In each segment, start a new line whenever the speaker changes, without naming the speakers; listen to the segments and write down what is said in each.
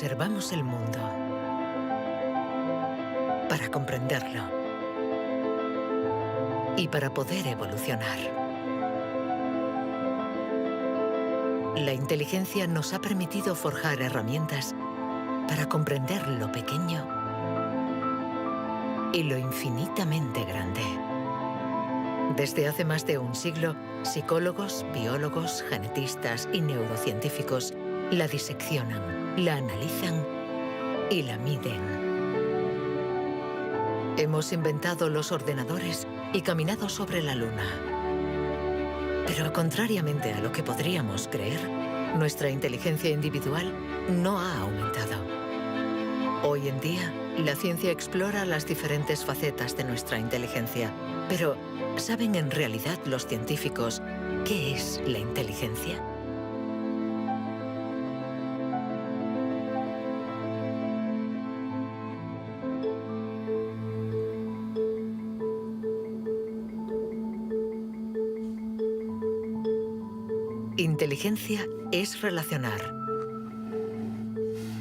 observamos el mundo, para comprenderlo y para poder evolucionar. La inteligencia nos ha permitido forjar herramientas para comprender lo pequeño y lo infinitamente grande. Desde hace más de un siglo, psicólogos, biólogos, genetistas y neurocientíficos la diseccionan, la analizan y la miden. Hemos inventado los ordenadores y caminado sobre la Luna. Pero contrariamente a lo que podríamos creer, nuestra inteligencia individual no ha aumentado. Hoy en día, la ciencia explora las diferentes facetas de nuestra inteligencia. Pero, ¿saben en realidad los científicos qué es la inteligencia? Inteligencia es relacionar,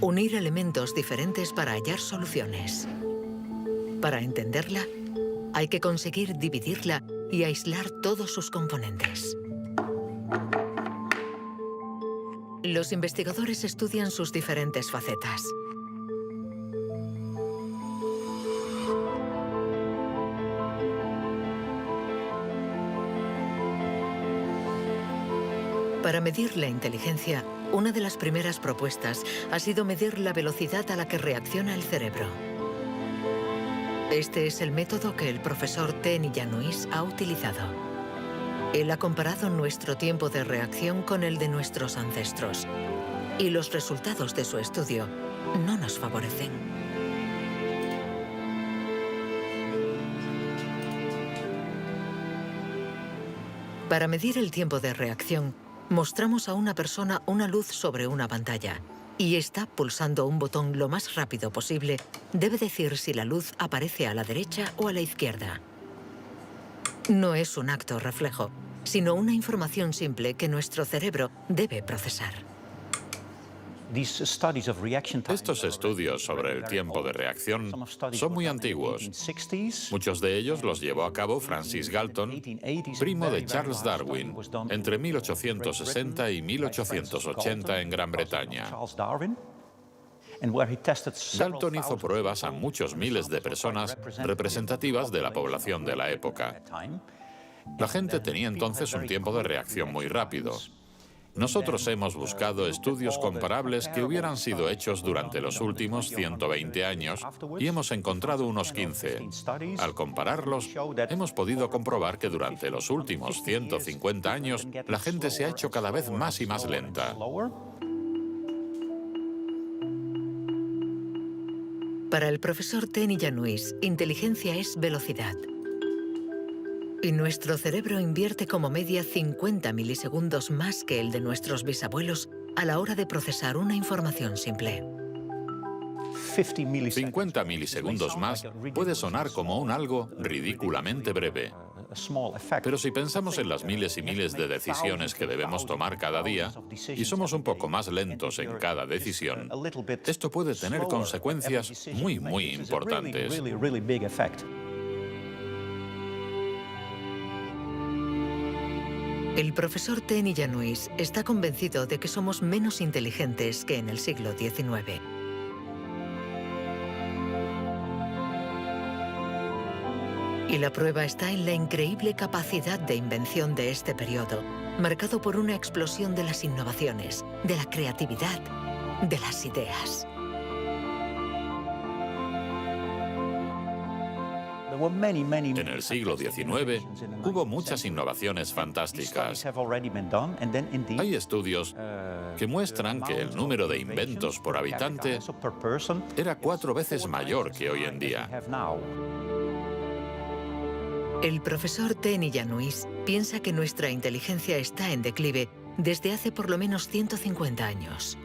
unir elementos diferentes para hallar soluciones. Para entenderla, hay que conseguir dividirla y aislar todos sus componentes. Los investigadores estudian sus diferentes facetas. Para medir la inteligencia, una de las primeras propuestas ha sido medir la velocidad a la que reacciona el cerebro. Este es el método que el profesor Tenny Yanois ha utilizado. Él ha comparado nuestro tiempo de reacción con el de nuestros ancestros. Y los resultados de su estudio no nos favorecen. Para medir el tiempo de reacción, mostramos a una persona una luz sobre una pantalla y está pulsando un botón lo más rápido posible. Debe decir si la luz aparece a la derecha o a la izquierda. No es un acto reflejo, sino una información simple que nuestro cerebro debe procesar.
Estos estudios sobre el tiempo de reacción son muy antiguos. Muchos de ellos los llevó a cabo Francis Galton, primo de Charles Darwin, entre 1860 y 1880 en Gran Bretaña. Galton hizo pruebas a muchos miles de personas representativas de la población de la época. La gente tenía entonces un tiempo de reacción muy rápido. Nosotros hemos buscado estudios comparables que hubieran sido hechos durante los últimos 120 años y hemos encontrado unos 15. Al compararlos, hemos podido comprobar que durante los últimos 150 años la gente se ha hecho cada vez más y más lenta.
Para el profesor Tenny Yanois, inteligencia es velocidad. Y nuestro cerebro invierte como media 50 milisegundos más que el de nuestros bisabuelos a la hora de procesar una información simple.
50 milisegundos más puede sonar como un algo ridículamente breve. Pero si pensamos en las miles y miles de decisiones que debemos tomar cada día, y somos un poco más lentos en cada decisión, esto puede tener consecuencias muy importantes.
El profesor Tenny Yanois está convencido de que somos menos inteligentes que en el siglo XIX. Y la prueba está en la increíble capacidad de invención de este periodo, marcado por una explosión de las innovaciones, de la creatividad, de las ideas.
En el siglo XIX hubo muchas innovaciones fantásticas. Hay estudios que muestran que el número de inventos por habitante era 4 veces mayor que hoy en día.
El profesor Tenny Yanois piensa que nuestra inteligencia está en declive desde hace por lo menos 150 años.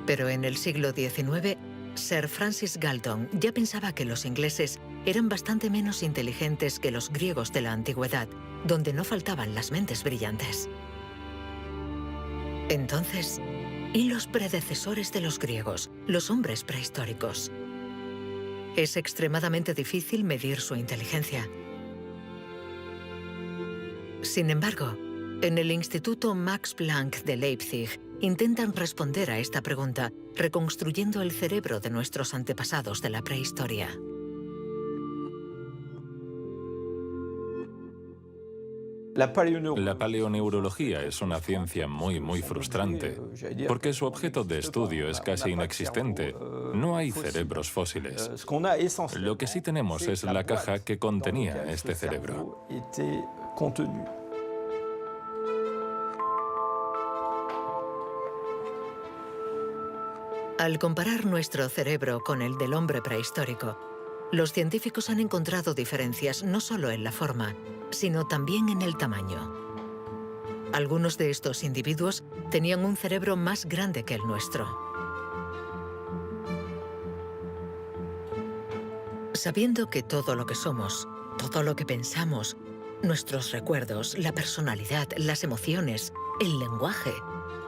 Pero en el siglo XIX, Sir Francis Galton ya pensaba que los ingleses eran bastante menos inteligentes que los griegos de la antigüedad, donde no faltaban las mentes brillantes. Entonces, y los predecesores de los griegos, los hombres prehistóricos. Es extremadamente difícil medir su inteligencia. Sin embargo, en el Instituto Max Planck de Leipzig intentan responder a esta pregunta reconstruyendo el cerebro de nuestros antepasados de la prehistoria.
La paleoneurología es una ciencia muy frustrante, porque su objeto de estudio es casi inexistente. No hay cerebros fósiles. Lo que sí tenemos es la caja que contenía este cerebro.
Al comparar nuestro cerebro con el del hombre prehistórico, los científicos han encontrado diferencias no solo en la forma, sino también en el tamaño. Algunos de estos individuos tenían un cerebro más grande que el nuestro. Sabiendo que todo lo que somos, todo lo que pensamos, nuestros recuerdos, la personalidad, las emociones, el lenguaje,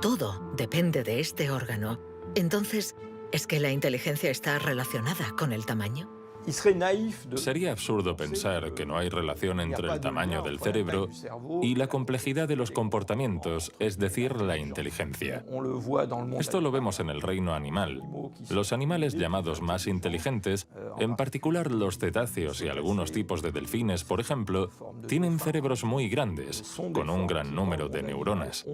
todo depende de este órgano, entonces, ¿es que la inteligencia está relacionada con el tamaño?
Sería absurdo pensar que no hay relación entre el tamaño del cerebro y la complejidad de los comportamientos, es decir, la inteligencia. Esto lo vemos en el reino animal. Los animales llamados más inteligentes, en particular los cetáceos y algunos tipos de delfines, por ejemplo, tienen cerebros muy grandes, con un gran número de neuronas.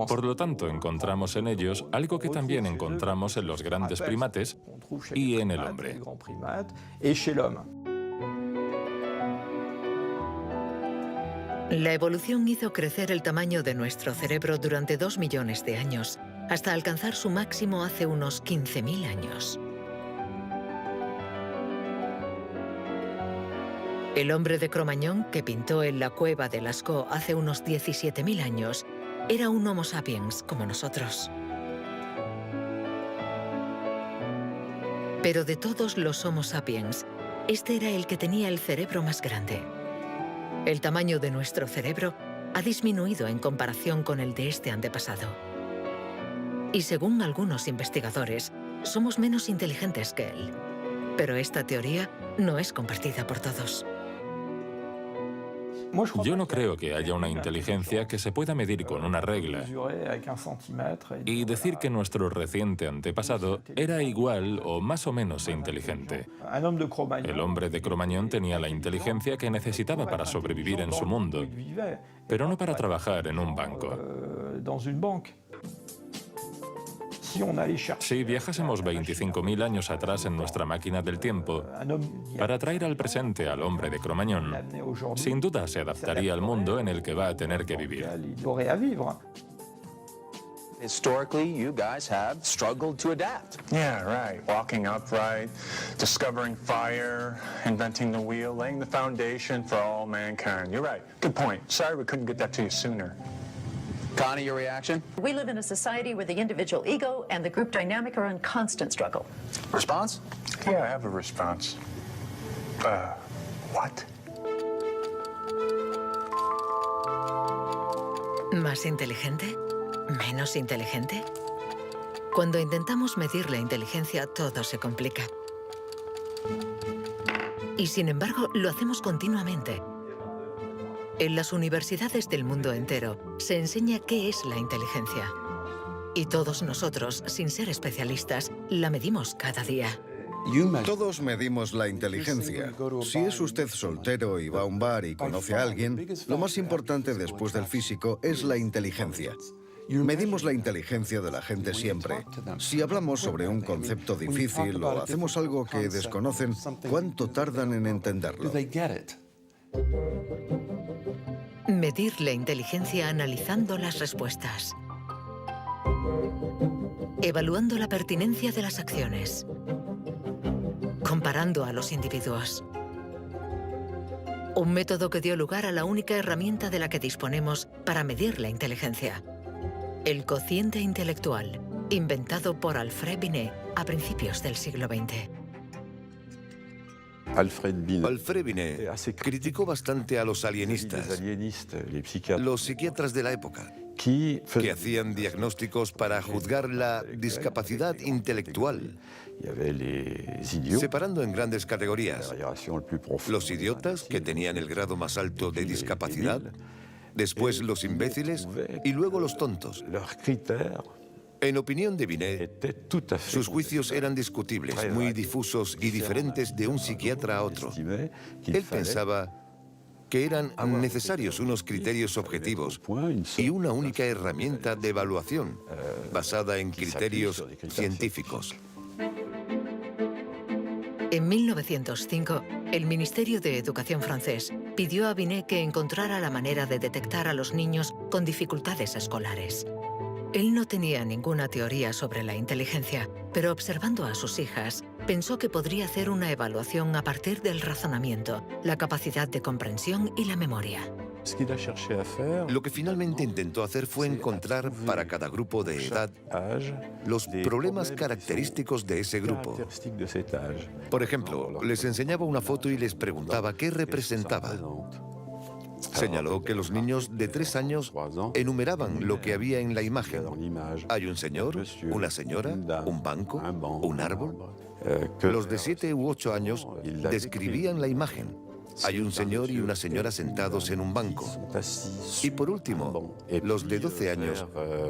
Por lo tanto, encontramos en ellos algo que también encontramos en los grandes primates y en el hombre.
La evolución hizo crecer el tamaño de nuestro cerebro durante 2 millones de años, hasta alcanzar su máximo hace unos 15.000 años. El hombre de Cro-Magnon, que pintó en la cueva de Lascaux hace unos 17.000 años, era un Homo sapiens como nosotros. Pero de todos los Homo sapiens, este era el que tenía el cerebro más grande. El tamaño de nuestro cerebro ha disminuido en comparación con el de este antepasado. Y según algunos investigadores, somos menos inteligentes que él. Pero esta teoría no es compartida por todos.
Yo no creo que haya una inteligencia que se pueda medir con una regla y decir que nuestro reciente antepasado era igual o más o menos inteligente. El hombre de Cro-Magnon tenía la inteligencia que necesitaba para sobrevivir en su mundo, pero no para trabajar en un banco. Si viajásemos 25.000 años atrás en nuestra máquina del tiempo para traer al presente al hombre de Cro-Magnon, sin duda se adaptaría al mundo en el que va a tener que vivir.
Historically, you guys have struggled to adapt.
Yeah, right. Walking upright, discovering fire, inventing the wheel, laying the foundation for all mankind. You're right. Good point. Sorry we couldn't get that to you sooner.
Connie, your reaction?
We live in a society where the individual ego and the group dynamic are in constant struggle.
Response?
Yeah, I have a response. What?
¿Más inteligente? ¿Menos inteligente? Cuando intentamos medir la inteligencia, todo se complica. Y sin embargo, lo hacemos continuamente. En las universidades del mundo entero se enseña qué es la inteligencia. Y todos nosotros, sin ser especialistas, la medimos cada día.
Todos medimos la inteligencia. Si es usted soltero y va a un bar y conoce a alguien, lo más importante después del físico es la inteligencia. Medimos la inteligencia de la gente siempre. Si hablamos sobre un concepto difícil o hacemos algo que desconocen, ¿cuánto tardan en entenderlo?
Medir la inteligencia analizando las respuestas. Evaluando la pertinencia de las acciones. Comparando a los individuos. Un método que dio lugar a la única herramienta de la que disponemos para medir la inteligencia. El cociente intelectual, inventado por Alfred Binet a principios del siglo XX.
Alfred Binet criticó bastante a los alienistas, los psiquiatras de la época, que hacían diagnósticos para juzgar la discapacidad intelectual, separando en grandes categorías: los idiotas, que tenían el grado más alto de discapacidad, después los imbéciles y luego los tontos. En opinión de Binet, sus juicios eran discutibles, muy difusos y diferentes de un psiquiatra a otro. Él pensaba que eran necesarios unos criterios objetivos y una única herramienta de evaluación basada en criterios científicos.
En 1905, el Ministerio de Educación francés pidió a Binet que encontrara la manera de detectar a los niños con dificultades escolares. Él no tenía ninguna teoría sobre la inteligencia, pero observando a sus hijas, pensó que podría hacer una evaluación a partir del razonamiento, la capacidad de comprensión y la memoria.
Lo que finalmente intentó hacer fue encontrar para cada grupo de edad los problemas característicos de ese grupo. Por ejemplo, les enseñaba una foto y les preguntaba qué representaba. Señaló que los niños de 3 años enumeraban lo que había en la imagen. Hay un señor, una señora, un banco, un árbol. Los de 7 u 8 años describían la imagen. Hay un señor y una señora sentados en un banco. Y por último, los de 12 años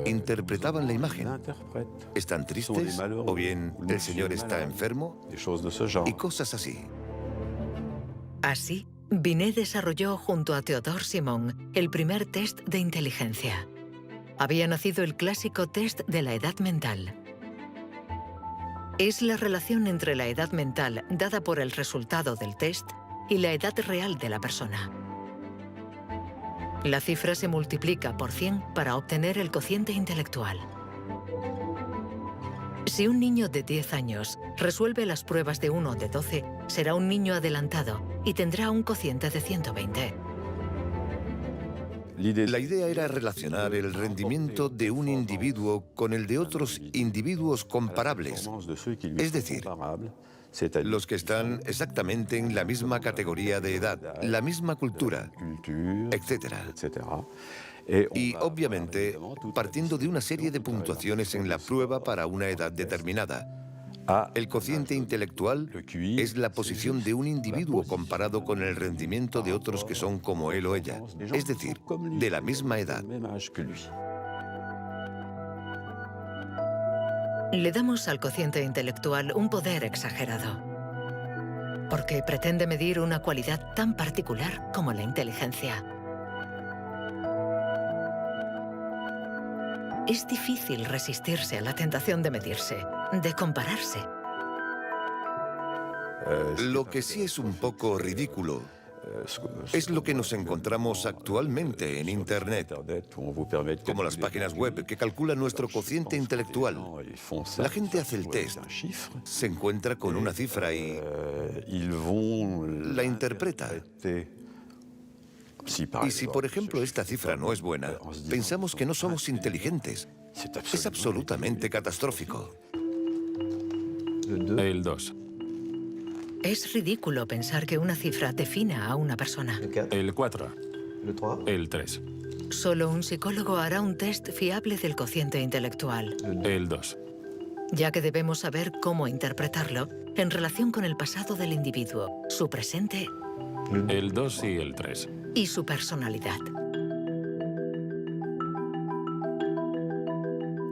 interpretaban la imagen. ¿Están tristes? ¿O bien el señor está enfermo? Y cosas así.
Así, Binet desarrolló junto a Théodore Simon el primer test de inteligencia. Había nacido el clásico test de la edad mental. Es la relación entre la edad mental dada por el resultado del test y la edad real de la persona. La cifra se multiplica por 100 para obtener el cociente intelectual. Si un niño de 10 años resuelve las pruebas de uno de 12, será un niño adelantado y tendrá un cociente de 120.
La idea era relacionar el rendimiento de un individuo con el de otros individuos comparables, es decir, los que están exactamente en la misma categoría de edad, la misma cultura, etc. Y, obviamente, partiendo de una serie de puntuaciones en la prueba para una edad determinada. El cociente intelectual es la posición de un individuo comparado con el rendimiento de otros que son como él o ella, es decir, de la misma edad.
Le damos al cociente intelectual un poder exagerado, porque pretende medir una cualidad tan particular como la inteligencia. Es difícil resistirse a la tentación de medirse, de compararse.
Lo que sí es un poco ridículo es lo que nos encontramos actualmente en Internet, como las páginas web que calculan nuestro cociente intelectual. La gente hace el test, se encuentra con una cifra y la interpreta. Y si, por ejemplo, esta cifra no es buena, pensamos que no somos inteligentes. Es absolutamente catastrófico.
El 2.
Es ridículo pensar que una cifra defina a una persona.
El 4. El 3.
Solo un psicólogo hará un test fiable del cociente intelectual.
El 2.
Ya que debemos saber cómo interpretarlo en relación con el pasado del individuo, su presente
El 2 y el 3.
y su personalidad.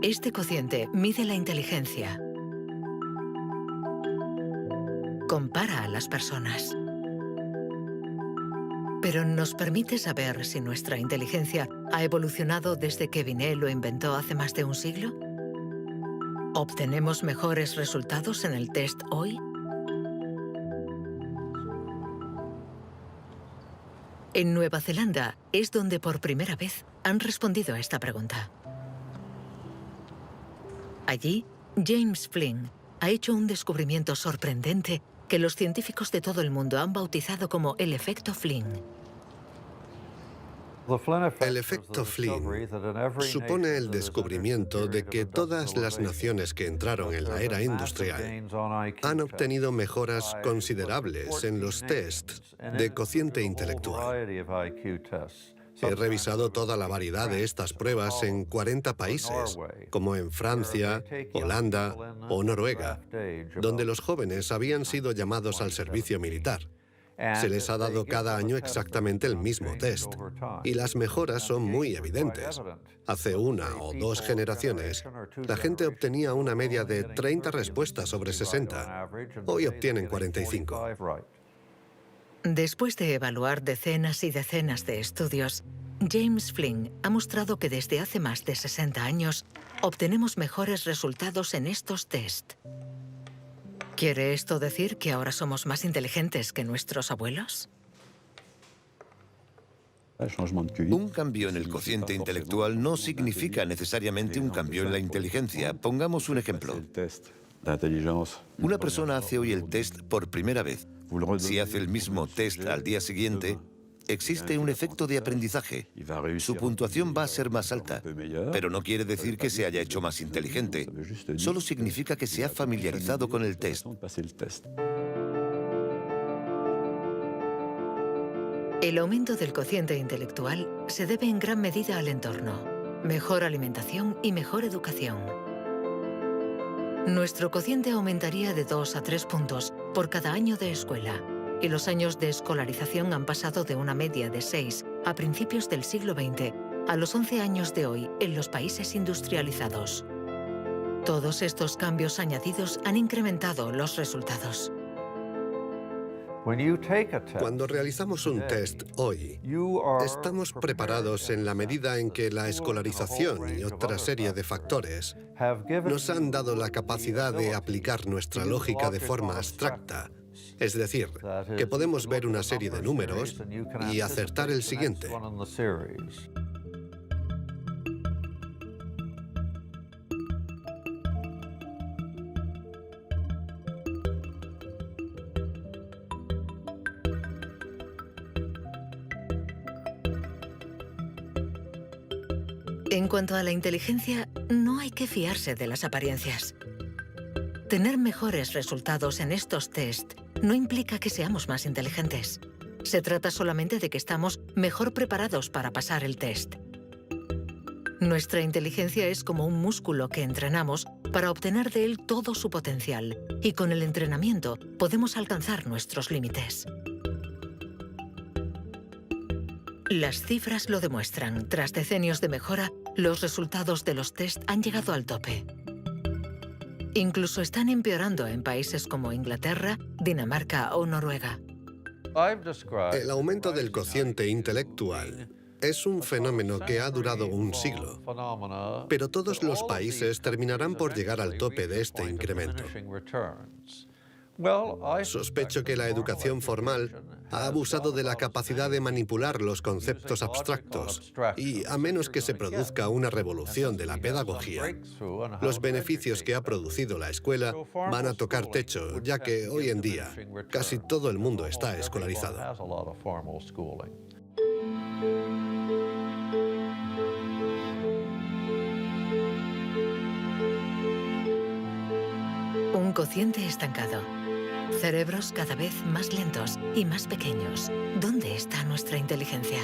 Este cociente mide la inteligencia. Compara a las personas. Pero ¿nos permite saber si nuestra inteligencia ha evolucionado desde que Binet lo inventó hace más de un siglo? ¿Obtenemos mejores resultados en el test hoy? En Nueva Zelanda es donde por primera vez han respondido a esta pregunta. Allí, James Flynn ha hecho un descubrimiento sorprendente que los científicos de todo el mundo han bautizado como el efecto Flynn.
El efecto Flynn supone el descubrimiento de que todas las naciones que entraron en la era industrial han obtenido mejoras considerables en los tests de cociente intelectual. He revisado toda la variedad de estas pruebas en 40 países, como en Francia, Holanda o Noruega, donde los jóvenes habían sido llamados al servicio militar. Se les ha dado cada año exactamente el mismo test, y las mejoras son muy evidentes. Hace una o dos generaciones, la gente obtenía una media de 30 respuestas sobre 60. Hoy obtienen 45.
Después de evaluar decenas y decenas de estudios, James Flynn ha mostrado que desde hace más de 60 años obtenemos mejores resultados en estos test. ¿Quiere esto decir que ahora somos más inteligentes que nuestros abuelos?
Un cambio en el cociente intelectual no significa necesariamente un cambio en la inteligencia. Pongamos un ejemplo. Una persona hace hoy el test por primera vez. Si hace el mismo test al día siguiente, existe un efecto de aprendizaje. Su puntuación va a ser más alta, pero no quiere decir que se haya hecho más inteligente. Solo significa que se ha familiarizado con el test.
El aumento del cociente intelectual se debe en gran medida al entorno, mejor alimentación y mejor educación. Nuestro cociente aumentaría de 2 a 3 puntos por cada año de escuela, y los años de escolarización han pasado de una media de 6 a principios del siglo XX a los 11 años de hoy en los países industrializados. Todos estos cambios añadidos han incrementado los resultados.
Cuando realizamos un test hoy, estamos preparados en la medida en que la escolarización y otra serie de factores nos han dado la capacidad de aplicar nuestra lógica de forma abstracta. Es decir, que podemos ver una serie de números y acertar el siguiente.
En cuanto a la inteligencia, no hay que fiarse de las apariencias. Tener mejores resultados en estos test no implica que seamos más inteligentes. Se trata solamente de que estamos mejor preparados para pasar el test. Nuestra inteligencia es como un músculo que entrenamos para obtener de él todo su potencial, y con el entrenamiento podemos alcanzar nuestros límites. Las cifras lo demuestran. Tras decenios de mejora, los resultados de los test han llegado al tope. Incluso están empeorando en países como Inglaterra, Dinamarca o Noruega.
El aumento del cociente intelectual es un fenómeno que ha durado un siglo, pero todos los países terminarán por llegar al tope de este incremento. Sospecho que la educación formal ha abusado de la capacidad de manipular los conceptos abstractos y, a menos que se produzca una revolución de la pedagogía, los beneficios que ha producido la escuela van a tocar techo, ya que hoy en día casi todo el mundo está escolarizado.
Un cociente estancado. Cerebros cada vez más lentos y más pequeños. ¿Dónde está nuestra inteligencia?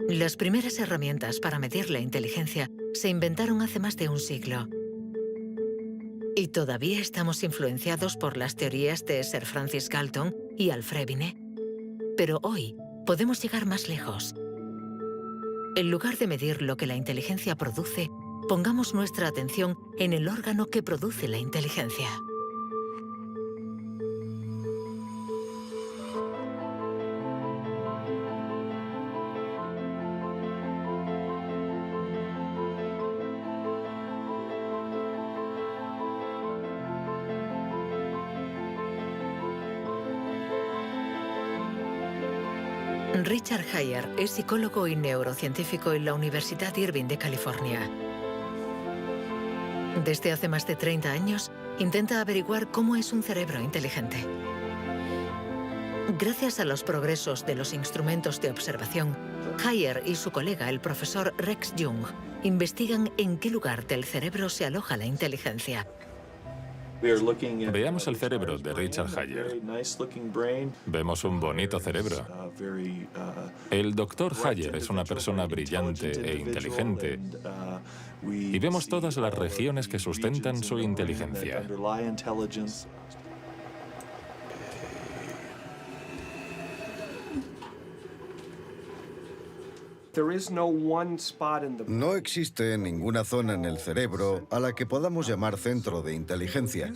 Las primeras herramientas para medir la inteligencia se inventaron hace más de un siglo. Y todavía estamos influenciados por las teorías de Sir Francis Galton y Alfred Binet. Pero hoy podemos llegar más lejos. En lugar de medir lo que la inteligencia produce, pongamos nuestra atención en el órgano que produce la inteligencia. Richard Heyer es psicólogo y neurocientífico en la Universidad Irving de California. Desde hace más de 30 años, intenta averiguar cómo es un cerebro inteligente. Gracias a los progresos de los instrumentos de observación, Hayer y su colega, el profesor Rex Jung, investigan en qué lugar del cerebro se aloja la inteligencia.
Veamos el cerebro de Richard Hayer. Vemos un bonito cerebro. El doctor Hayer es una persona brillante e inteligente y vemos todas las regiones que sustentan su inteligencia.
No existe ninguna zona en el cerebro a la que podamos llamar centro de inteligencia.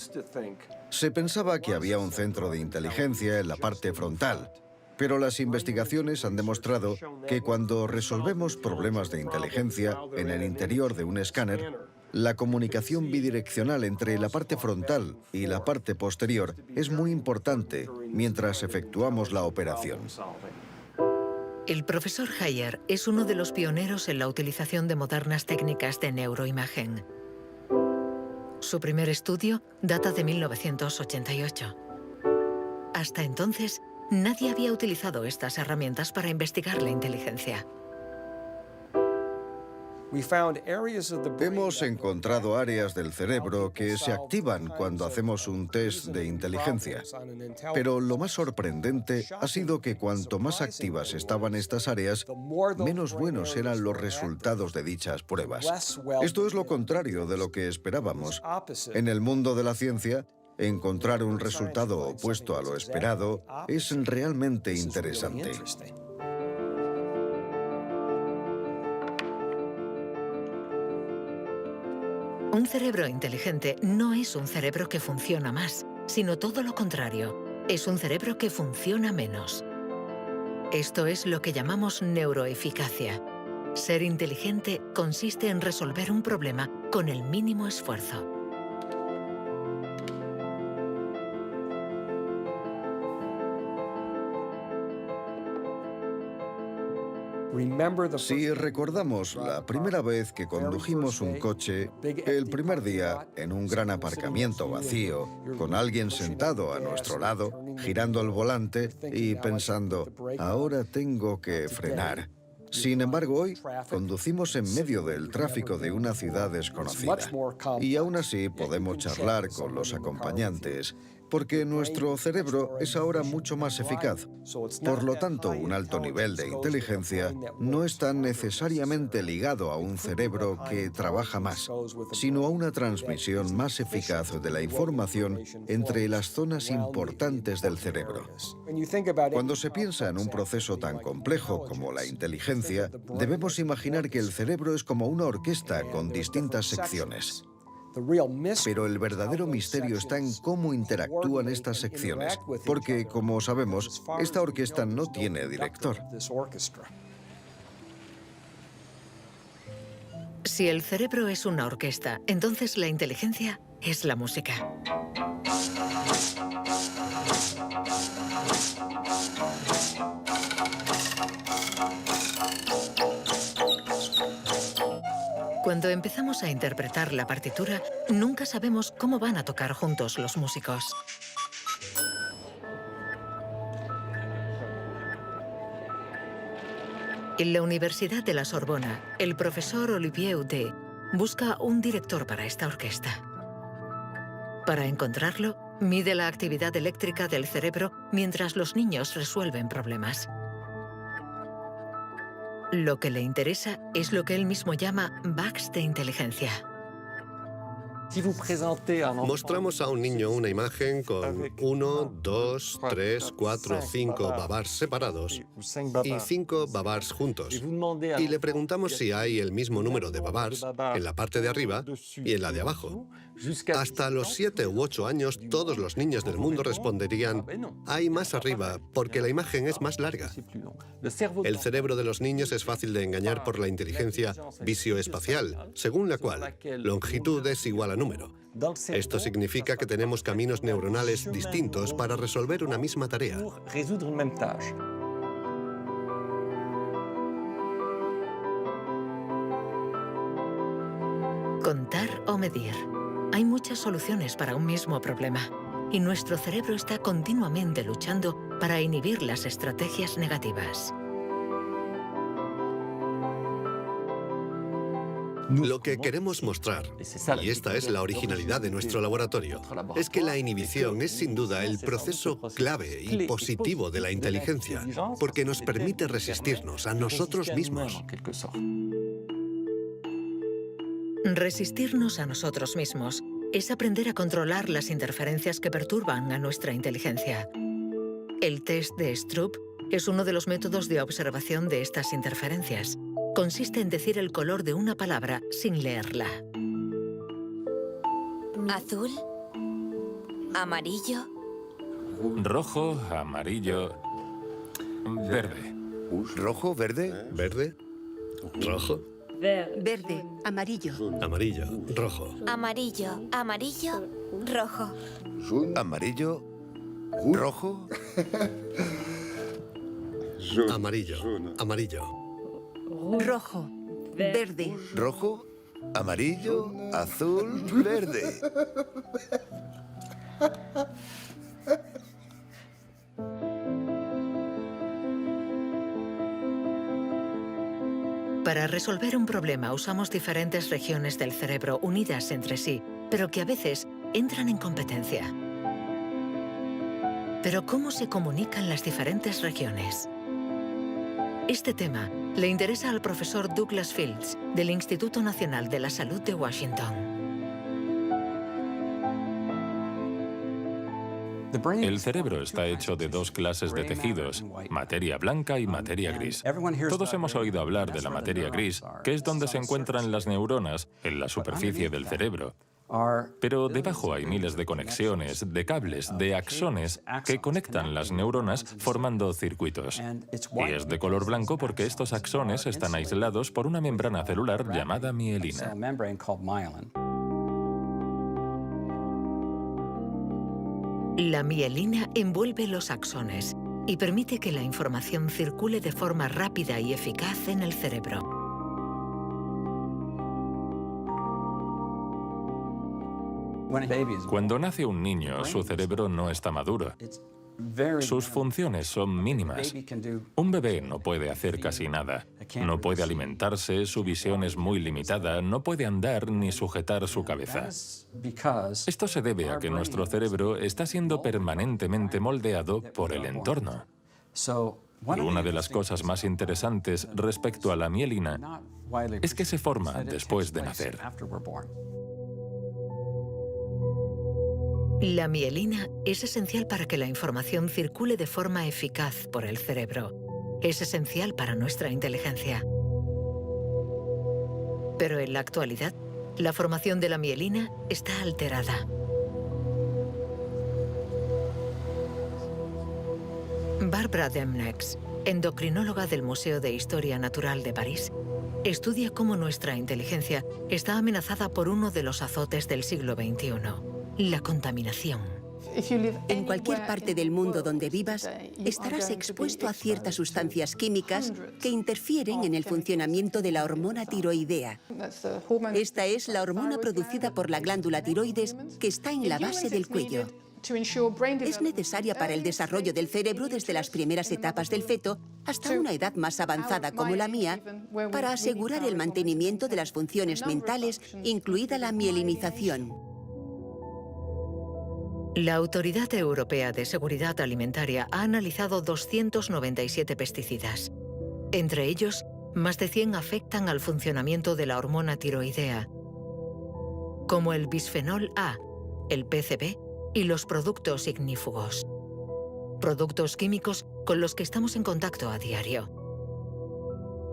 Se pensaba que había un centro de inteligencia en la parte frontal, pero las investigaciones han demostrado que cuando resolvemos problemas de inteligencia en el interior de un escáner, la comunicación bidireccional entre la parte frontal y la parte posterior es muy importante mientras efectuamos la operación.
El profesor Hayer es uno de los pioneros en la utilización de modernas técnicas de neuroimagen. Su primer estudio data de 1988. Hasta entonces, nadie había utilizado estas herramientas para investigar la inteligencia.
Hemos encontrado áreas del cerebro que se activan cuando hacemos un test de inteligencia. Pero lo más sorprendente ha sido que cuanto más activas estaban estas áreas, menos buenos eran los resultados de dichas pruebas. Esto es lo contrario de lo que esperábamos. En el mundo de la ciencia, encontrar un resultado opuesto a lo esperado es realmente interesante.
Un cerebro inteligente no es un cerebro que funciona más, sino todo lo contrario. Es un cerebro que funciona menos. Esto es lo que llamamos neuroeficacia. Ser inteligente consiste en resolver un problema con el mínimo esfuerzo.
Si recordamos la primera vez que condujimos un coche, el primer día en un gran aparcamiento vacío, con alguien sentado a nuestro lado, girando el volante y pensando, ahora tengo que frenar. Sin embargo, hoy conducimos en medio del tráfico de una ciudad desconocida y aún así podemos charlar con los acompañantes porque nuestro cerebro es ahora mucho más eficaz. Por lo tanto, un alto nivel de inteligencia no está necesariamente ligado a un cerebro que trabaja más, sino a una transmisión más eficaz de la información entre las zonas importantes del cerebro. Cuando se piensa en un proceso tan complejo como la inteligencia, debemos imaginar que el cerebro es como una orquesta con distintas secciones. Pero el verdadero misterio está en cómo interactúan estas secciones, porque, como sabemos, esta orquesta no tiene director.
Si el cerebro es una orquesta, entonces la inteligencia es la música. Cuando empezamos a interpretar la partitura, nunca sabemos cómo van a tocar juntos los músicos. En la Universidad de la Sorbona, el profesor Olivier Houdet busca un director para esta orquesta. Para encontrarlo, mide la actividad eléctrica del cerebro mientras los niños resuelven problemas. Lo que le interesa es lo que él mismo llama bugs de inteligencia.
Mostramos a un niño una imagen con 1, 2, 3, 4, 5 babars separados y 5 babars juntos. Y le preguntamos si hay el mismo número de babars en la parte de arriba y en la de abajo. Hasta los 7 u 8 años, todos los niños del mundo responderían, hay más arriba, porque la imagen es más larga. El cerebro de los niños es fácil de engañar por la inteligencia visioespacial, según la cual longitud es igual a número. Esto significa que tenemos caminos neuronales distintos para resolver una misma tarea.
Contar o medir. Hay muchas soluciones para un mismo problema y nuestro cerebro está continuamente luchando para inhibir las estrategias negativas.
Lo que queremos mostrar, y esta es la originalidad de nuestro laboratorio, es que la inhibición es sin duda el proceso clave y positivo de la inteligencia, porque nos permite resistirnos a nosotros mismos.
Resistirnos a nosotros mismos es aprender a controlar las interferencias que perturban a nuestra inteligencia. El test de Stroop es uno de los métodos de observación de estas interferencias. Consiste en decir el color de una palabra sin leerla.
Azul, amarillo,
Rojo, amarillo, verde.
¿Rojo, verde?
¿Verde? ¿Rojo?
verde, amarillo,
Amarillo, rojo.
amarillo, amarillo, rojo.
¿Amarillo? ¿Rojo?
Amarillo, amarillo.
Rojo, verde,
¿Rojo? ¿Amarillo? ¿Azul? ¿Verde?
Para resolver un problema usamos diferentes regiones del cerebro unidas entre sí, pero que a veces entran en competencia. Pero ¿cómo se comunican las diferentes regiones? Este tema le interesa al profesor Douglas Fields, del Instituto Nacional de la Salud de Washington.
El cerebro está hecho de dos clases de tejidos, materia blanca y materia gris. Todos hemos oído hablar de la materia gris, que es donde se encuentran las neuronas, en la superficie del cerebro. Pero debajo hay miles de conexiones, de cables, de axones que conectan las neuronas formando circuitos. Y es de color blanco porque estos axones están aislados por una membrana celular llamada mielina.
La mielina envuelve los axones y permite que la información circule de forma rápida y eficaz en el cerebro.
Cuando nace un niño, su cerebro no está maduro. Sus funciones son mínimas. Un bebé no puede hacer casi nada. No puede alimentarse, su visión es muy limitada, no puede andar ni sujetar su cabeza. Esto se debe a que nuestro cerebro está siendo permanentemente moldeado por el entorno. Y una de las cosas más interesantes respecto a la mielina es que se forma después de nacer.
La mielina es esencial para que la información circule de forma eficaz por el cerebro. Es esencial para nuestra inteligencia. Pero en la actualidad, la formación de la mielina está alterada. Barbara Demnex, endocrinóloga del Museo de Historia Natural de París, estudia cómo nuestra inteligencia está amenazada por uno de los azotes del siglo XXI. La contaminación.
En cualquier parte del mundo donde vivas, estarás expuesto a ciertas sustancias químicas que interfieren en el funcionamiento de la hormona tiroidea. Esta es la hormona producida por la glándula tiroides que está en la base del cuello. Es necesaria para el desarrollo del cerebro desde las primeras etapas del feto hasta una edad más avanzada como la mía, para asegurar el mantenimiento de las funciones mentales, incluida la mielinización.
La Autoridad Europea de Seguridad Alimentaria ha analizado 297 pesticidas. Entre ellos, más de 100 afectan al funcionamiento de la hormona tiroidea, como el bisfenol A, el PCB y los productos ignífugos. Productos químicos con los que estamos en contacto a diario.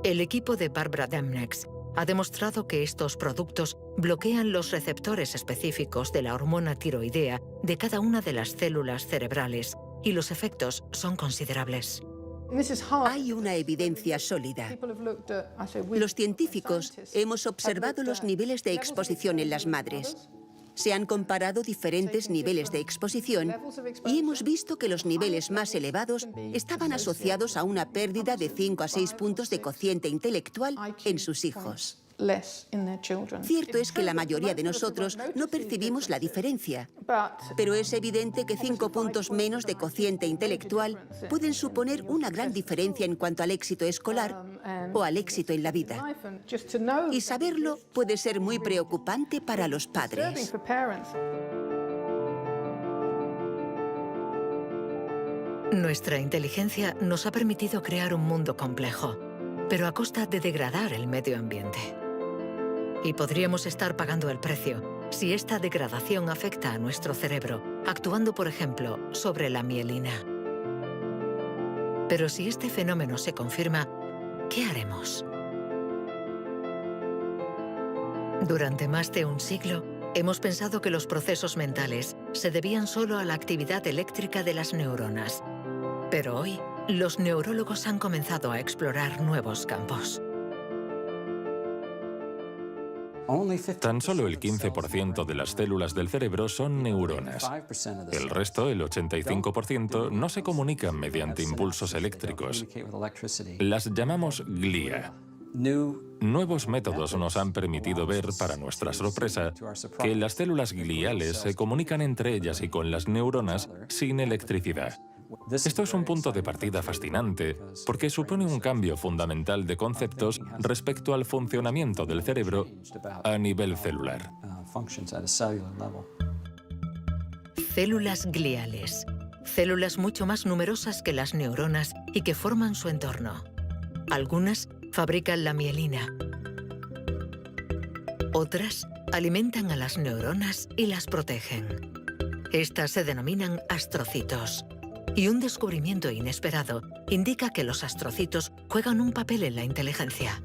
El equipo de Barbara Demnex ha demostrado que estos productos bloquean los receptores específicos de la hormona tiroidea de cada una de las células cerebrales y los efectos son considerables.
Hay una evidencia sólida. Los científicos hemos observado los niveles de exposición en las madres. Se han comparado diferentes niveles de exposición y hemos visto que los niveles más elevados estaban asociados a una pérdida de 5 a 6 puntos de cociente intelectual en sus hijos. Cierto es que la mayoría de nosotros no percibimos la diferencia, pero es evidente que 5 puntos menos de cociente intelectual pueden suponer una gran diferencia en cuanto al éxito escolar o al éxito en la vida. Y saberlo puede ser muy preocupante para los padres.
Nuestra inteligencia nos ha permitido crear un mundo complejo, pero a costa de degradar el medio ambiente. Y podríamos estar pagando el precio si esta degradación afecta a nuestro cerebro, actuando, por ejemplo, sobre la mielina. Pero si este fenómeno se confirma, ¿qué haremos? Durante más de un siglo, hemos pensado que los procesos mentales se debían solo a la actividad eléctrica de las neuronas. Pero hoy, los neurólogos han comenzado a explorar nuevos campos.
Tan solo el 15% de las células del cerebro son neuronas. El resto, el 85%, no se comunican mediante impulsos eléctricos. Las llamamos glía. Nuevos métodos nos han permitido ver, para nuestra sorpresa, que las células gliales se comunican entre ellas y con las neuronas sin electricidad. Esto es un punto de partida fascinante porque supone un cambio fundamental de conceptos respecto al funcionamiento del cerebro a nivel celular.
Células gliales. Células mucho más numerosas que las neuronas y que forman su entorno. Algunas fabrican la mielina. Otras alimentan a las neuronas y las protegen. Estas se denominan astrocitos. Y un descubrimiento inesperado indica que los astrocitos juegan un papel en la inteligencia.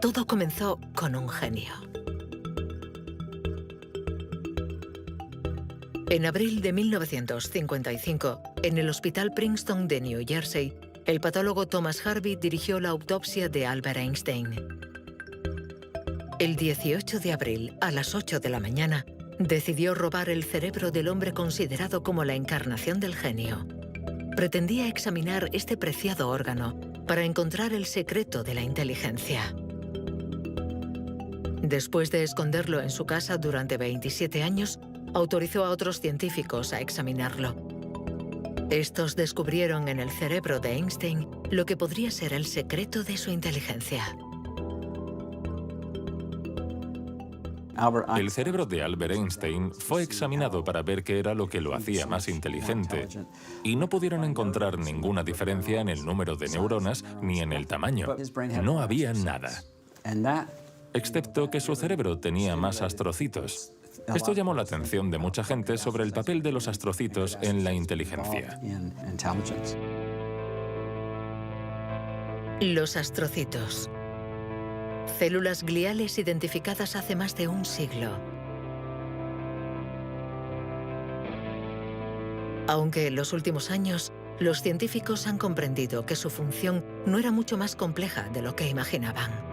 Todo comenzó con un genio. En abril de 1955, en el Hospital Princeton de New Jersey, el patólogo Thomas Harvey dirigió la autopsia de Albert Einstein. El 18 de abril, a las 8 de la mañana, decidió robar el cerebro del hombre considerado como la encarnación del genio. Pretendía examinar este preciado órgano para encontrar el secreto de la inteligencia. Después de esconderlo en su casa durante 27 años, autorizó a otros científicos a examinarlo. Estos descubrieron en el cerebro de Einstein lo que podría ser el secreto de su inteligencia.
El cerebro de Albert Einstein fue examinado para ver qué era lo que lo hacía más inteligente, y no pudieron encontrar ninguna diferencia en el número de neuronas ni en el tamaño. No había nada, excepto que su cerebro tenía más astrocitos. Esto llamó la atención de mucha gente sobre el papel de los astrocitos en la inteligencia.
Los astrocitos. Células gliales identificadas hace más de un siglo. Aunque en los últimos años, los científicos han comprendido que su función no era mucho más compleja de lo que imaginaban.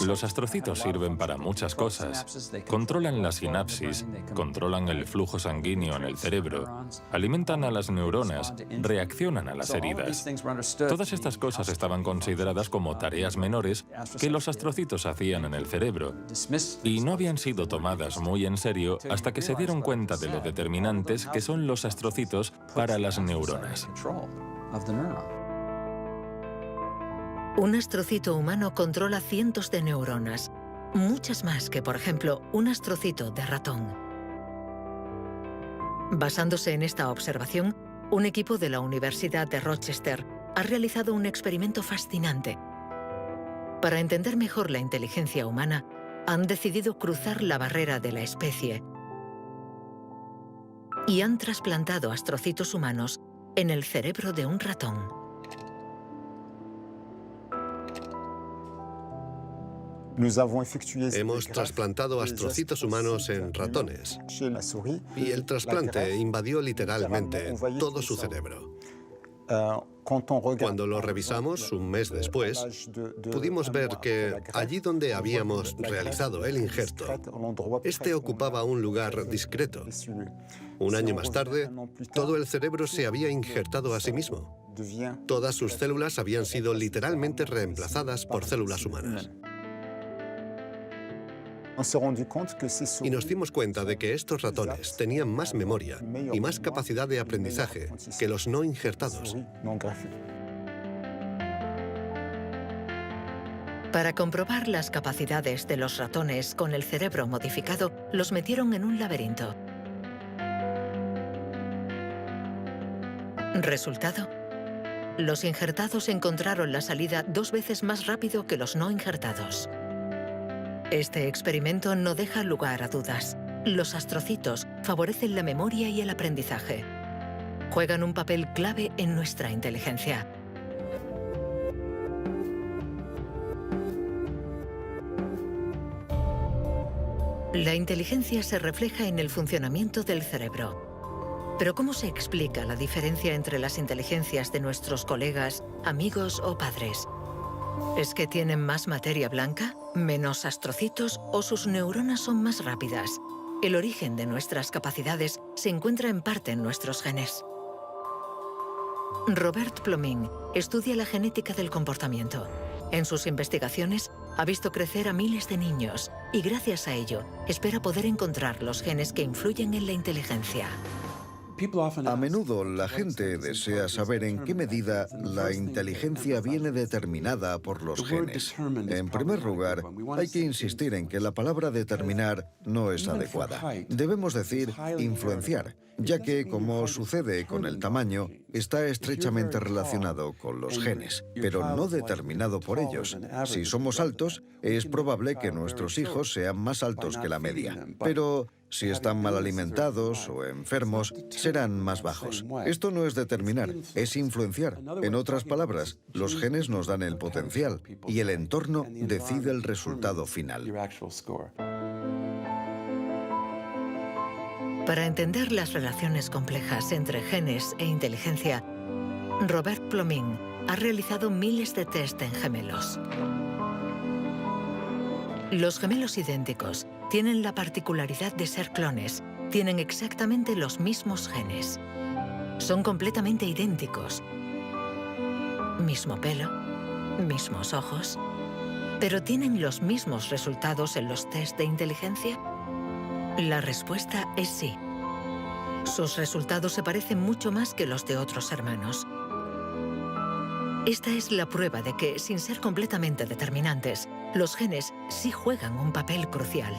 Los astrocitos sirven para muchas cosas. Controlan la sinapsis, controlan el flujo sanguíneo en el cerebro, alimentan a las neuronas, reaccionan a las heridas. Todas estas cosas estaban consideradas como tareas menores que los astrocitos hacían en el cerebro, y no habían sido tomadas muy en serio hasta que se dieron cuenta de lo determinantes que son los astrocitos para las neuronas.
Un astrocito humano controla cientos de neuronas, muchas más que, por ejemplo, un astrocito de ratón. Basándose en esta observación, un equipo de la Universidad de Rochester ha realizado un experimento fascinante. Para entender mejor la inteligencia humana, han decidido cruzar la barrera de la especie y han trasplantado astrocitos humanos en el cerebro de un ratón.
Hemos trasplantado astrocitos humanos en ratones y el trasplante invadió literalmente todo su cerebro. Cuando lo revisamos un mes después, pudimos ver que allí donde habíamos realizado el injerto, este ocupaba un lugar discreto. Un año más tarde, todo el cerebro se había injertado a sí mismo. Todas sus células habían sido literalmente reemplazadas por células humanas. Y nos dimos cuenta de que estos ratones tenían más memoria y más capacidad de aprendizaje que los no injertados.
Para comprobar las capacidades de los ratones con el cerebro modificado, los metieron en un laberinto. Resultado: los injertados encontraron la salida 2 veces más rápido que los no injertados. Este experimento no deja lugar a dudas. Los astrocitos favorecen la memoria y el aprendizaje. Juegan un papel clave en nuestra inteligencia. La inteligencia se refleja en el funcionamiento del cerebro. Pero ¿cómo se explica la diferencia entre las inteligencias de nuestros colegas, amigos o padres? ¿Es que tienen más materia blanca, menos astrocitos o sus neuronas son más rápidas? El origen de nuestras capacidades se encuentra en parte en nuestros genes. Robert Plomin estudia la genética del comportamiento. En sus investigaciones ha visto crecer a miles de niños y gracias a ello espera poder encontrar los genes que influyen en la inteligencia.
A menudo la gente desea saber en qué medida la inteligencia viene determinada por los genes. En primer lugar, hay que insistir en que la palabra determinar no es adecuada. Debemos decir influenciar, ya que, como sucede con el tamaño, está estrechamente relacionado con los genes, pero no determinado por ellos. Si somos altos, es probable que nuestros hijos sean más altos que la media, pero si están mal alimentados o enfermos, serán más bajos. Esto no es determinar, es influenciar. En otras palabras, los genes nos dan el potencial y el entorno decide el resultado final.
Para entender las relaciones complejas entre genes e inteligencia, Robert Plomin ha realizado miles de test en gemelos. Los gemelos idénticos tienen la particularidad de ser clones, tienen exactamente los mismos genes. Son completamente idénticos. Mismo pelo, mismos ojos, pero ¿tienen los mismos resultados en los test de inteligencia? La respuesta es sí. Sus resultados se parecen mucho más que los de otros hermanos. Esta es la prueba de que, sin ser completamente determinantes, los genes sí juegan un papel crucial.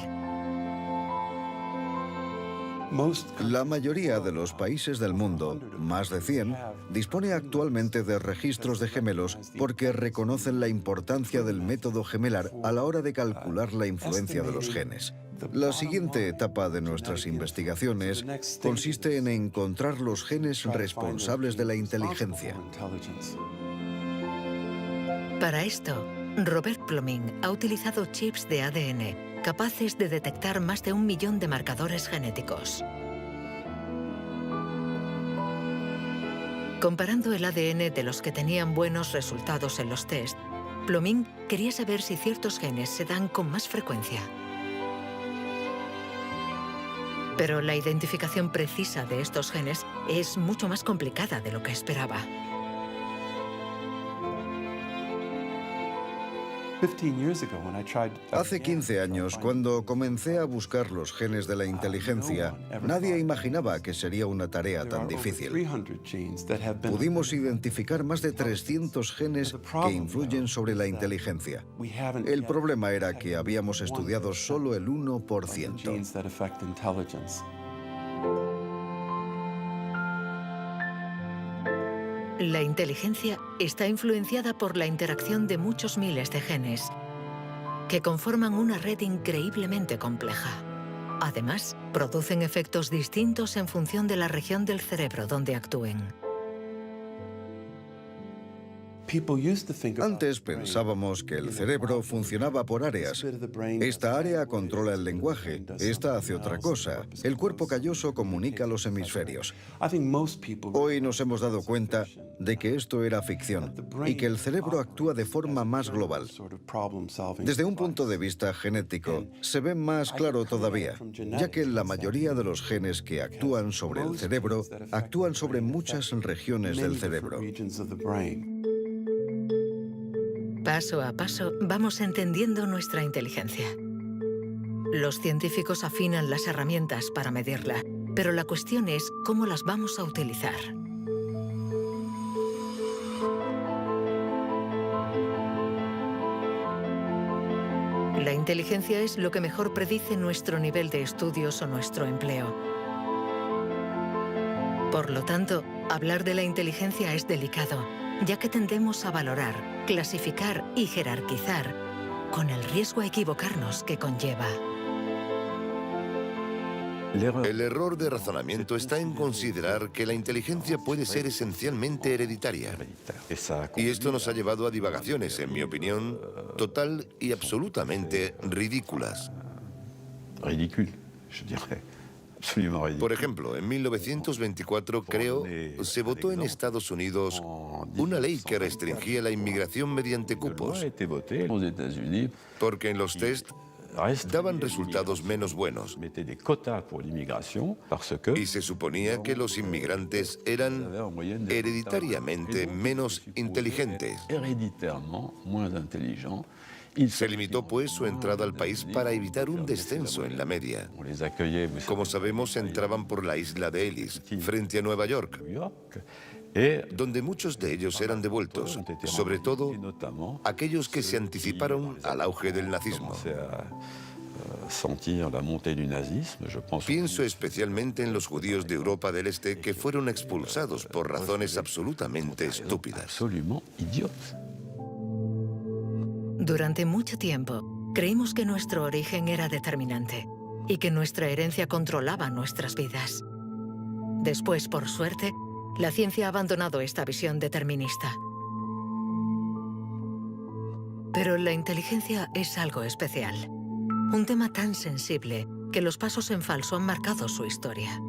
La mayoría de los países del mundo, más de 100, dispone actualmente de registros de gemelos porque reconocen la importancia del método gemelar a la hora de calcular la influencia de los genes. La siguiente etapa de nuestras investigaciones consiste en encontrar los genes responsables de la inteligencia.
Para esto, Robert Plomin ha utilizado chips de ADN capaces de detectar más de 1 millón de marcadores genéticos. Comparando el ADN de los que tenían buenos resultados en los test, Plomin quería saber si ciertos genes se dan con más frecuencia. Pero la identificación precisa de estos genes es mucho más complicada de lo que esperaba.
Hace 15 años, cuando comencé a buscar los genes de la inteligencia, nadie imaginaba que sería una tarea tan difícil. Pudimos identificar más de 300 genes que influyen sobre la inteligencia. El problema era que habíamos estudiado solo el 1%.
La inteligencia está influenciada por la interacción de muchos miles de genes que conforman una red increíblemente compleja. Además, producen efectos distintos en función de la región del cerebro donde actúen.
Antes pensábamos que el cerebro funcionaba por áreas. Esta área controla el lenguaje, esta hace otra cosa. El cuerpo calloso comunica los hemisferios. Hoy nos hemos dado cuenta de que esto era ficción y que el cerebro actúa de forma más global. Desde un punto de vista genético, se ve más claro todavía, ya que la mayoría de los genes que actúan sobre el cerebro actúan sobre muchas regiones del cerebro.
Paso a paso vamos entendiendo nuestra inteligencia. Los científicos afinan las herramientas para medirla, pero la cuestión es cómo las vamos a utilizar. La inteligencia es lo que mejor predice nuestro nivel de estudios o nuestro empleo. Por lo tanto, hablar de la inteligencia es delicado, ya que tendemos a valorar, clasificar y jerarquizar, con el riesgo a equivocarnos que conlleva.
El error de razonamiento está en considerar que la inteligencia puede ser esencialmente hereditaria. Y esto nos ha llevado a divagaciones, en mi opinión, total y absolutamente ridículas. Por ejemplo, en 1924, creo, se votó en Estados Unidos una ley que restringía la inmigración mediante cupos, porque en los test daban resultados menos buenos. Y se suponía que los inmigrantes eran hereditariamente menos inteligentes. Se limitó, pues, su entrada al país para evitar un descenso en la media. Como sabemos, entraban por la isla de Ellis, frente a Nueva York, donde muchos de ellos eran devueltos, sobre todo aquellos que se anticiparon al auge del nazismo. Pienso especialmente en los judíos de Europa del Este que fueron expulsados por razones absolutamente estúpidas.
Durante mucho tiempo, creímos que nuestro origen era determinante y que nuestra herencia controlaba nuestras vidas. Después, por suerte, la ciencia ha abandonado esta visión determinista. Pero la inteligencia es algo especial. Un tema tan sensible que los pasos en falso han marcado su historia.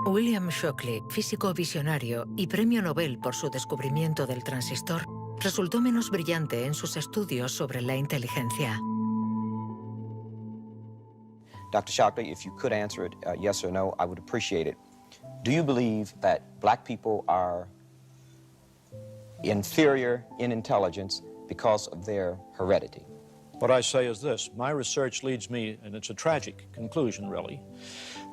William Shockley, físico visionario y premio Nobel por su descubrimiento del transistor, resultó menos brillante en sus estudios sobre la inteligencia.
Dr. Shockley, if you could answer it yes or no, I would appreciate it. Do you believe that black people are inferior in intelligence because of their heredity?
What I say is this. My research leads me, and it's a tragic conclusion, really.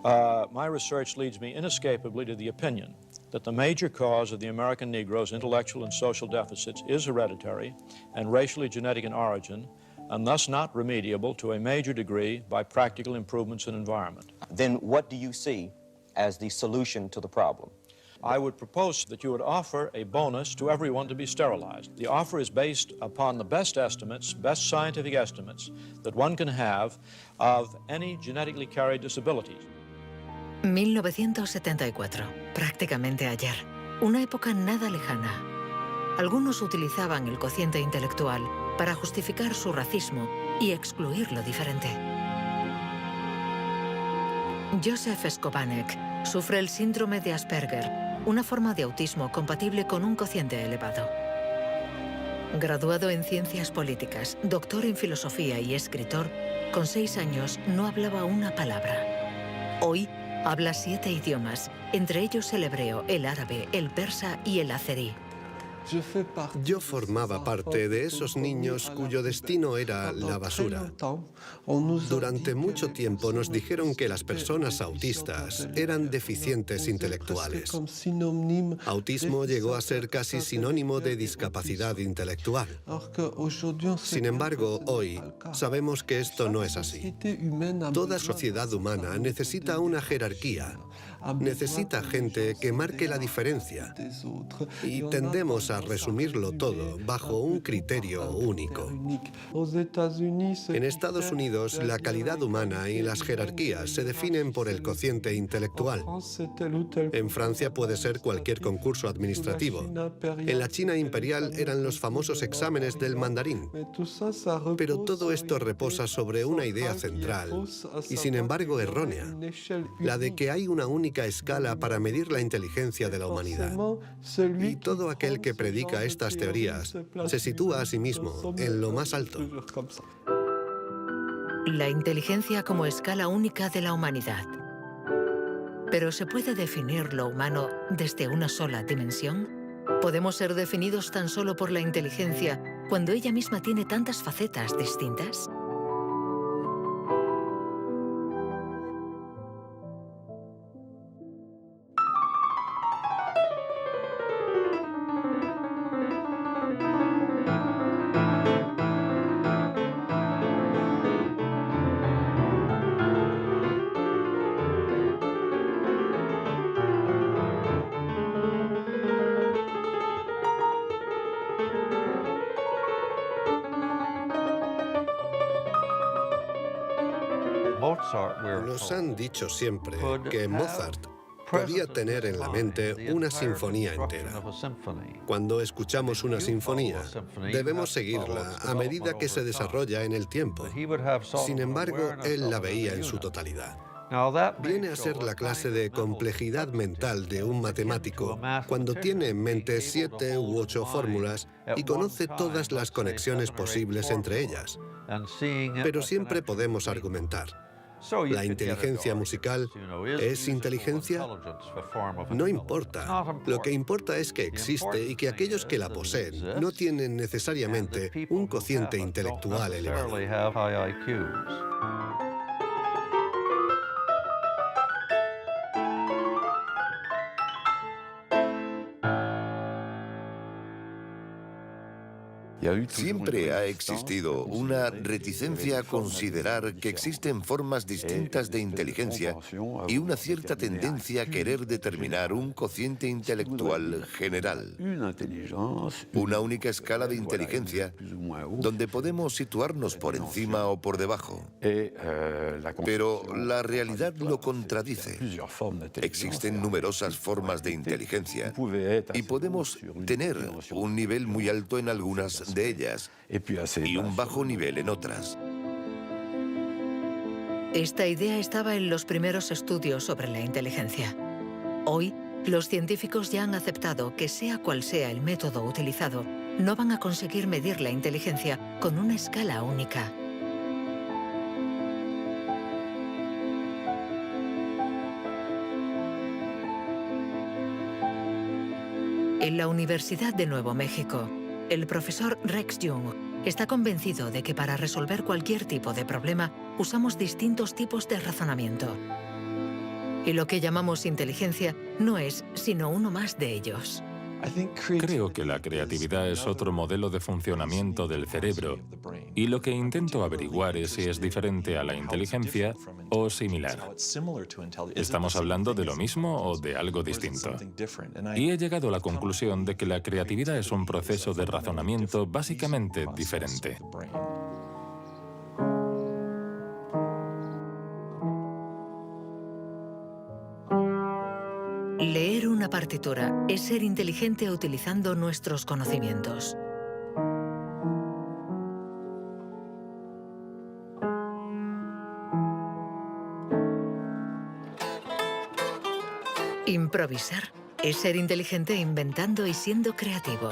My research leads me inescapably to the opinion that the major cause of the American Negro's intellectual and social deficits is hereditary and racially genetic in origin, and thus not remediable to a major degree by practical improvements in environment.
Then what do you see as the solution to the problem?
I would propose that you would offer a bonus to everyone to be sterilized. The offer is based upon the best estimates, best scientific estimates that one can have of any genetically carried disabilities.
1974, prácticamente ayer. Una época nada lejana. Algunos utilizaban el cociente intelectual para justificar su racismo y excluir lo diferente. Joseph Skobanek sufre el síndrome de Asperger, una forma de autismo compatible con un cociente elevado. Graduado en ciencias políticas, doctor en filosofía y escritor, con 6 años no hablaba una palabra. Hoy habla 7 idiomas, entre ellos el hebreo, el árabe, el persa y el azerí.
Yo formaba parte de esos niños cuyo destino era la basura. Durante mucho tiempo nos dijeron que las personas autistas eran deficientes intelectuales. Autismo llegó a ser casi sinónimo de discapacidad intelectual. Sin embargo, hoy sabemos que esto no es así. Toda sociedad humana necesita una jerarquía, necesita gente que marque la diferencia. Y tendemos a resumirlo todo bajo un criterio único. En Estados Unidos, la calidad humana y las jerarquías se definen por el cociente intelectual. En Francia puede ser cualquier concurso administrativo. En la China imperial eran los famosos exámenes del mandarín. Pero todo esto reposa sobre una idea central, y sin embargo errónea, la de que hay una única escala para medir la inteligencia de la humanidad. Y todo aquel que predica estas teorías se sitúa a sí mismo en lo más alto.
La inteligencia como escala única de la humanidad. ¿Pero se puede definir lo humano desde una sola dimensión? ¿Podemos ser definidos tan solo por la inteligencia cuando ella misma tiene tantas facetas distintas?
Nos han dicho siempre que Mozart podía tener en la mente una sinfonía entera. Cuando escuchamos una sinfonía, debemos seguirla a medida que se desarrolla en el tiempo. Sin embargo, él la veía en su totalidad. Viene a ser la clase de complejidad mental de un matemático cuando tiene en mente 7 u 8 fórmulas y conoce todas las conexiones posibles entre ellas. Pero siempre podemos argumentar. ¿La inteligencia musical es inteligencia? No importa. Lo que importa es que existe y que aquellos que la poseen no tienen necesariamente un cociente intelectual elevado.
Siempre ha existido una reticencia a considerar que existen formas distintas de inteligencia y una cierta tendencia a querer determinar un cociente intelectual general. Una única escala de inteligencia donde podemos situarnos por encima o por debajo. Pero la realidad lo contradice. Existen numerosas formas de inteligencia y podemos tener un nivel muy alto en algunas de ellas y un bajo nivel en otras.
Esta idea estaba en los primeros estudios sobre la inteligencia. Hoy, los científicos ya han aceptado que sea cual sea el método utilizado, no van a conseguir medir la inteligencia con una escala única. En la Universidad de Nuevo México, el profesor Rex Jung está convencido de que para resolver cualquier tipo de problema usamos distintos tipos de razonamiento. Y lo que llamamos inteligencia no es sino uno más de ellos.
Creo que la creatividad es otro modelo de funcionamiento del cerebro y lo que intento averiguar es si es diferente a la inteligencia o similar. ¿Estamos hablando de lo mismo o de algo distinto? Y he llegado a la conclusión de que la creatividad es un proceso de razonamiento básicamente diferente.
Leer una partitura es ser inteligente utilizando nuestros conocimientos. Improvisar es ser inteligente inventando y siendo creativo.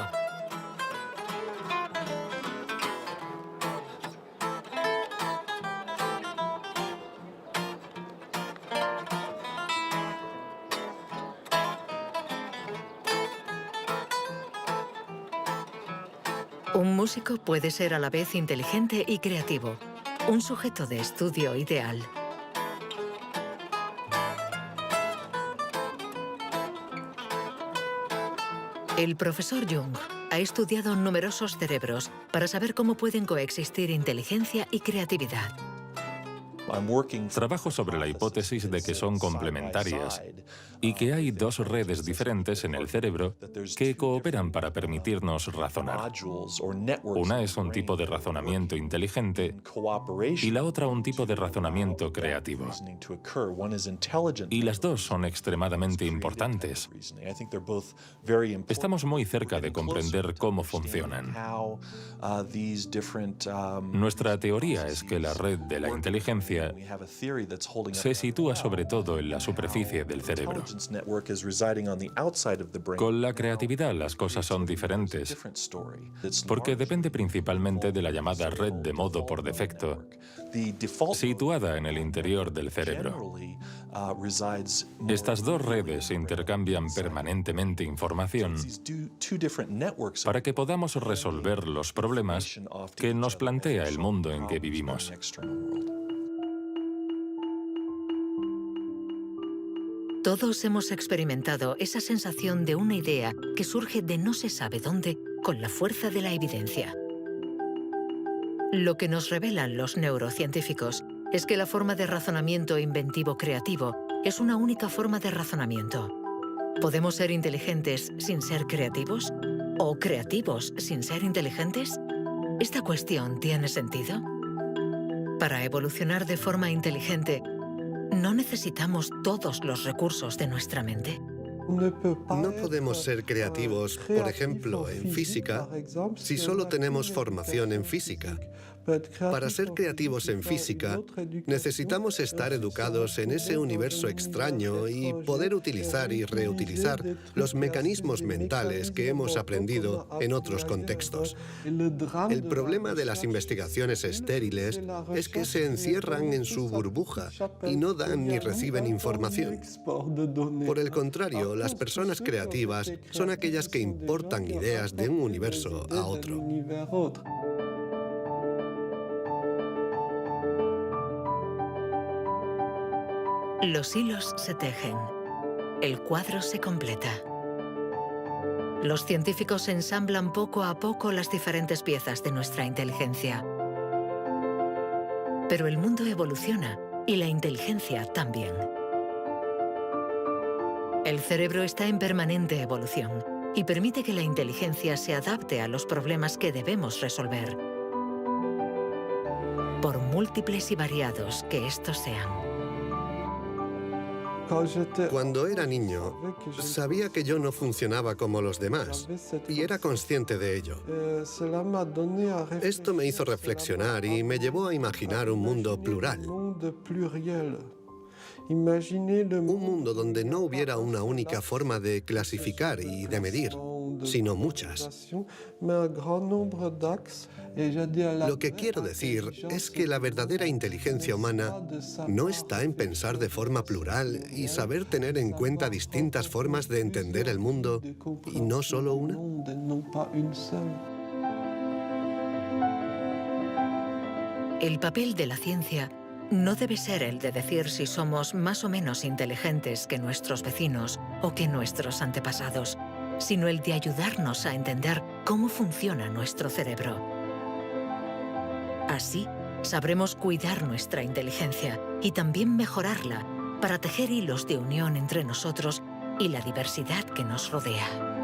Un músico puede ser a la vez inteligente y creativo, un sujeto de estudio ideal. El profesor Jung ha estudiado numerosos cerebros para saber cómo pueden coexistir inteligencia y creatividad.
Trabajo sobre la hipótesis de que son complementarias y que hay dos redes diferentes en el cerebro que cooperan para permitirnos razonar. Una es un tipo de razonamiento inteligente y la otra un tipo de razonamiento creativo. Y las dos son extremadamente importantes. Estamos muy cerca de comprender cómo funcionan. Nuestra teoría es que la red de la inteligencia se sitúa sobre todo en la superficie del cerebro. Con la creatividad las cosas son diferentes, porque depende principalmente de la llamada red de modo por defecto, situada en el interior del cerebro. Estas dos redes intercambian permanentemente información para que podamos resolver los problemas que nos plantea el mundo en que vivimos.
Todos hemos experimentado esa sensación de una idea que surge de no se sabe dónde con la fuerza de la evidencia. Lo que nos revelan los neurocientíficos es que la forma de razonamiento inventivo creativo es una única forma de razonamiento. ¿Podemos ser inteligentes sin ser creativos? ¿O creativos sin ser inteligentes? ¿Esta cuestión tiene sentido? Para evolucionar de forma inteligente, ¿no necesitamos todos los recursos de nuestra mente?
No podemos ser creativos, por ejemplo, en física, si solo tenemos formación en física. Para ser creativos en física, necesitamos estar educados en ese universo extraño y poder utilizar y reutilizar los mecanismos mentales que hemos aprendido en otros contextos. El problema de las investigaciones estériles es que se encierran en su burbuja y no dan ni reciben información. Por el contrario, las personas creativas son aquellas que importan ideas de un universo a otro.
Los hilos se tejen. El cuadro se completa. Los científicos ensamblan poco a poco las diferentes piezas de nuestra inteligencia. Pero el mundo evoluciona y la inteligencia también. El cerebro está en permanente evolución y permite que la inteligencia se adapte a los problemas que debemos resolver, por múltiples y variados que estos sean.
Cuando era niño, sabía que yo no funcionaba como los demás y era consciente de ello. Esto me hizo reflexionar y me llevó a imaginar un mundo plural. Un mundo donde no hubiera una única forma de clasificar y de medir, sino muchas. Lo que quiero decir es que la verdadera inteligencia humana no está en pensar de forma plural y saber tener en cuenta distintas formas de entender el mundo y no solo una.
El papel de la ciencia no debe ser el de decir si somos más o menos inteligentes que nuestros vecinos o que nuestros antepasados, sino el de ayudarnos a entender cómo funciona nuestro cerebro. Así, sabremos cuidar nuestra inteligencia y también mejorarla para tejer hilos de unión entre nosotros y la diversidad que nos rodea.